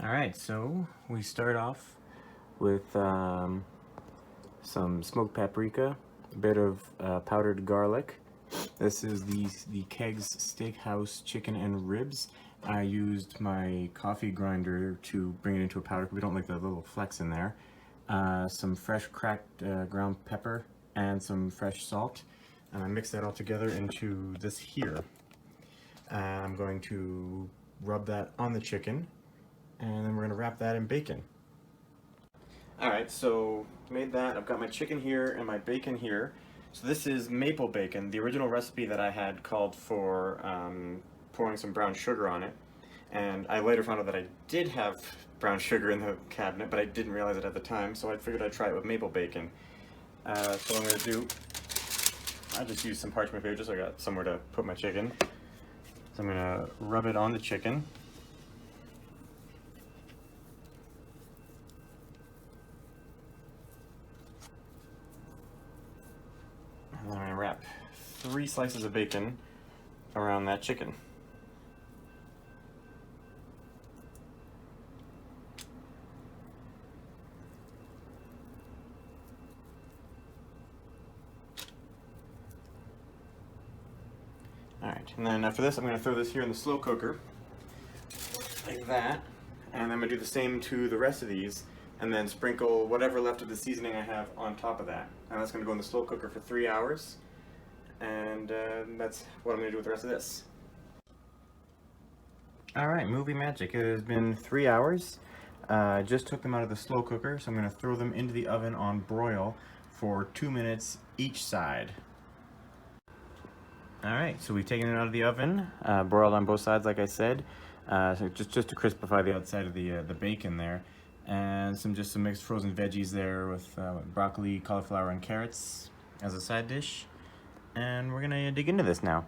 Alright, so we start off with some smoked paprika, a bit of powdered garlic. This is the Keg's Steakhouse chicken and ribs. I used my coffee grinder to bring it into a powder because we don't like the little flecks in there. Some fresh cracked ground pepper and some fresh salt. And I mix that all together into this here. I'm going to rub that on the chicken, and then we're going to wrap that in bacon. Alright, so made that. I've got my chicken here and my bacon here. So this is maple bacon. The original recipe that I had called for pouring some brown sugar on it. And I later found out that I did have brown sugar in the cabinet, but I didn't realize it at the time, so I figured I'd try it with maple bacon. So what I'm going to do, I just use some parchment paper just so I got somewhere to put my chicken. So I'm going to rub it on the chicken. And then I'm going to wrap 3 slices of bacon around that chicken. Alright, and then after this I'm going to throw this here in the slow cooker, like that, and I'm going to do the same to the rest of these, and then sprinkle whatever left of the seasoning I have on top of that. And that's going to go in the slow cooker for 3 hours, and that's what I'm going to do with the rest of this. Alright, movie magic. It has been 3 hours. I just took them out of the slow cooker, so I'm going to throw them into the oven on broil for 2 minutes each side. Alright, so we've taken it out of the oven, broiled on both sides like I said, so just to crispify the outside of the bacon there, and just some mixed frozen veggies there with broccoli, cauliflower, and carrots as a side dish, and we're going to dig into this now.